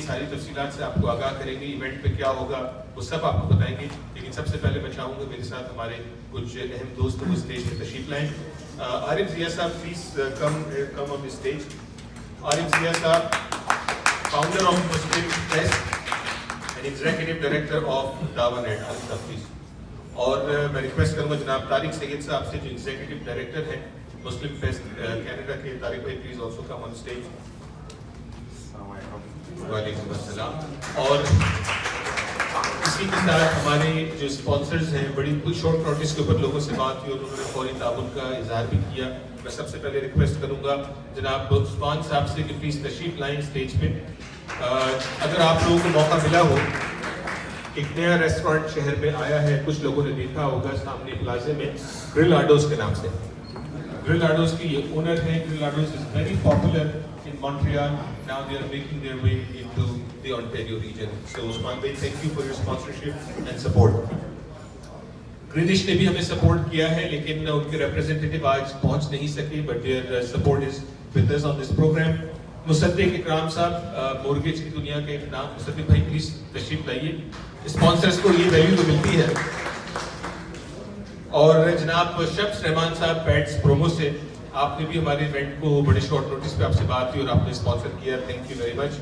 ساری تفصیلات سے آپ کو آگاہ کریں گے، ایونٹ پہ کیا ہوگا وہ سب آپ کو بتائیں گے. لیکن سب سے پہلے میں چاہوں گا میرے ساتھ ہمارے کچھ اہم دوست وہ اسٹیج پہ تشریف لائیں. Arif Zia sahab please come on the stage. Arif Zia sahab founder of Muslim Fest and executive director of Dawah Net. Arif sahab please. اور میں ریکویسٹ کروں گا جناب طارق سید صاحب سے جو ایگزیکٹو ڈائریکٹر ہیں مسلم فیسٹ کینیڈا کے. طارق بھائی please also come on stage. وعلیکم السلام. اور اسی کے ساتھ ہمارے جو اسپانسرز ہیں بڑی کچھ شارٹ نوٹس کے اوپر لوگوں سے بات ہوئی اور انہوں نے فوری تعاون کا اظہار بھی کیا. میں سب سے پہلے ریکویسٹ کروں گا جناب عثمان صاحب سے کہ پلیز تشریف لائیں اسٹیج پہ. اگر آپ لوگوں کو موقع ملا ہو، ایک نیا ریسٹورینٹ شہر میں آیا ہے، کچھ لوگوں نے دیکھا ہوگا سامنے پلازے میں، گرل آڈوز کے نام سے. گرل آڈوز کی یہ اونر ہے. گرل آڈوز is very popular in Montreal. Now they are making their way into the Ontario region. So Usman bhai, thank you for your sponsorship and support. Greenwich نے بھی ہمیں سپورٹ کیا ہے لیکن ان کے ریپرزینٹیٹیو آج پہنچ نہیں سکے, but their support is with us on this program. مصدق اکرام صاحب مورگیج کی دنیا کے ایک نام. مصدق بھائی پلیز تشریف لائیے. اسپانسرز کو یہ ویلیو تو ملتی ہے. اور جناب شمس رحمان صاحب پیڈس پرومو سے, آپ نے بھی ہمارے ایونٹ کو بڑے شارٹ نوٹس پہ آپ سے بات کی اور آپ نے اسپانسر کیا. Thank you very much.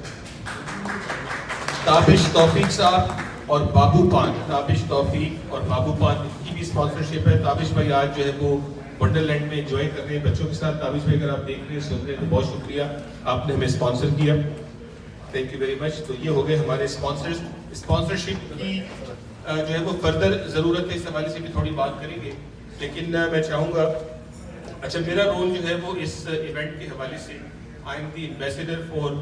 Tabish توفیق صاحب اور بابو پان. تابش توفیق اور بابو پان کی بھی اسپانسرشپ ہے. تابش بھائی آج جو ہے وہ ونڈر لینڈ میں انجوائے کر رہے ہیں بچوں کے ساتھ. تابش بھائی اگر آپ دیکھ رہے ہیں سن رہے ہیں تو بہت شکریہ, آپ نے ہمیں اسپانسر کیا. Thank you very much. تو یہ ہو گئے ہمارے اسپانسرز. اسپانسرشپ کی جو ہے وہ فردر ضرورت ہے, اس حوالے سے بھی تھوڑی بات کریں گے. لیکن میں چاہوں گا, اچھا میرا رول جو ہے وہ اس ایونٹ کے حوالے سے, I am the ambassador for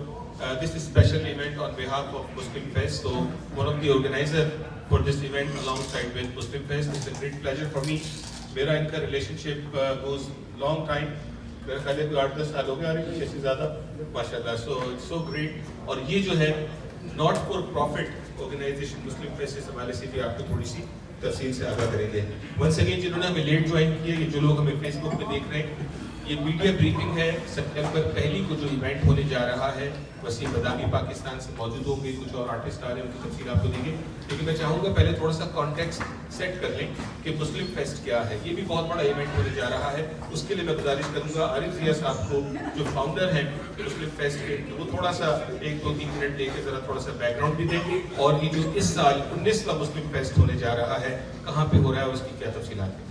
this special event on behalf of Muslim Fest. تو one of the organizer for this event along side with Muslim Fest. It's a great pleasure for me. میرا ان کا relationship goes long time. میرا خیال ہے 8-10 سال ہو گئے آ رہی ہے, اس سے زیادہ ماشاء اللہ. So it's so great. اور یہ جو ہے not for profit organization Muslim Fest, اس حوالے سے بھی آپ کو تھوڑی سی تفصیل سے آگاہ کریں گے. ونس اگین جنہوں نے ہمیں لیٹ جوائن کیا, یہ جو لوگ ہمیں فیس بک پہ دیکھ رہے ہیں, یہ میڈیا بریفنگ ہے. سپٹمبر 1 کو جو ایونٹ ہونے جا رہا ہے, وسیم بدامی پاکستان سے موجود ہوں گے, کچھ اور آرٹسٹ آ رہے ہیں, ان کی تفصیل آپ کو دیں گے. لیکن میں چاہوں گا پہلے تھوڑا سا کانٹیکسٹ سیٹ کر لیں کہ مسلم فیسٹ کیا ہے. یہ بھی بہت بڑا ایونٹ ہونے جا رہا ہے. اس کے لیے میں گزارش کروں گا عارف ضیاء صاحب کو جو فاؤنڈر ہیں مسلم فیسٹ کے, وہ تھوڑا سا 1-2-3 منٹ لے کے ذرا تھوڑا سا بیک گراؤنڈ بھی دیں. اور یہ جو اس سال 19واں مسلم فیسٹ ہونے جا رہا ہے, کہاں پہ ہو رہا ہے, اس کی کیا تفصیلات ہیں.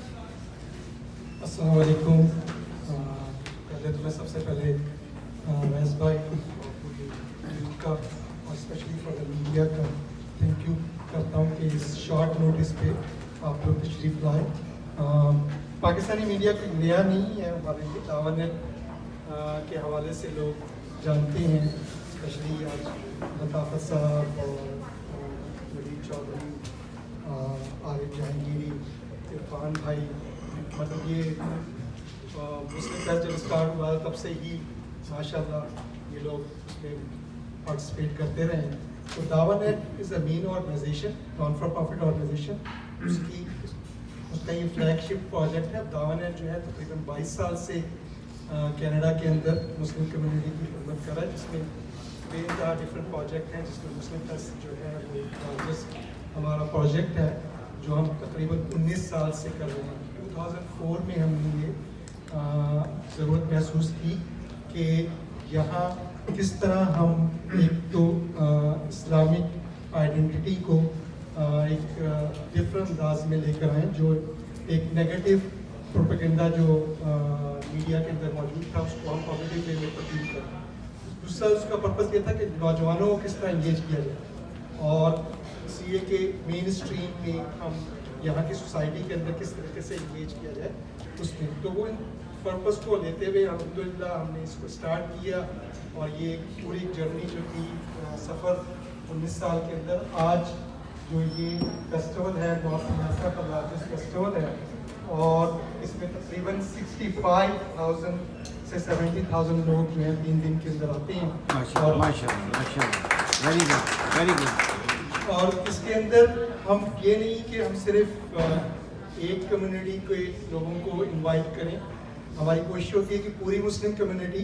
السلام علیکم. پہلے تو میں سب سے پہلے ویس بھائی کا اور اسپیشلی فار دا میڈیا کا تھینک یو کرتا ہوں کہ اس شارٹ نوٹس پہ آپ لوگ تشریف لائیں. پاکستانی میڈیا کوئی نیا نہیں ہے ہمارے لیے. دعویٰ نیٹ کے حوالے سے لوگ جانتے ہیں, اسپیشلی آج لطافت صاحب اور ولید چودھری, عارف جہانگیری, عرفان بھائی, مطلب یہ مسلم فیسٹ جب اسٹارٹ ہوا تب سے ہی ماشاء اللہ یہ لوگ اس میں پارٹیسپیٹ کرتے رہے ہیں. تو Dawah Net is a main organization, non for profit organization. اس کا یہ فلیگ شپ پروجیکٹ ہے. دعویٰ نیٹ جو ہے تقریباً 22 سال سے کینیڈا کے اندر مسلم کمیونٹی کی خدمت کر رہا ہے, جس میں بے انتہا ڈفرینٹ پروجیکٹ ہیں, جس میں مسلم فیسٹ جو ہے وہ لارجسٹ ہمارا پروجیکٹ ہے جو ہم تقریباً 19 سال سے کر رہے ہیں. 2004 میں ہم نے یہ ضرورت محسوس کی کہ یہاں کس طرح ہم ایک تو اسلامک آئیڈینٹی کو ایک ڈفرنٹ انداز میں لے کر آئیں, جو ایک نیگیٹو پروپیگنڈا جو میڈیا کے اندر موجود تھا اس کو ہم پازیٹیو وے میں تبدیل کریں. دوسرا اس کا پرپز یہ تھا کہ نوجوانوں کو کس طرح انگیج کیا جائے, اور اس لیے کہ مین اسٹریم میں ہم یہاں کی سوسائٹی کے اندر کس طریقے سے انگیج کیا جائے اس میں. تو وہ پرپز کو لیتے ہوئے الحمدللہ ہم نے اس کو اسٹارٹ کیا, اور یہ پوری جرنی جو تھی سفر 19 سال کے اندر, آج جو یہ فیسٹیول ہے نارتھ امریکہ کا لارجسٹ فیسٹیول ہے, اور اس میں تقریباً 65,000 سے 70,000 لوگ جو ہیں 3 دن کے اندر آتے ہیں. اور اس کے اندر ہم یہ نہیں کہ ہم صرف ایک کمیونٹی کے لوگوں کو انوائٹ کریں. ہماری کوشش ہوتی ہے کہ پوری مسلم کمیونٹی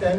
10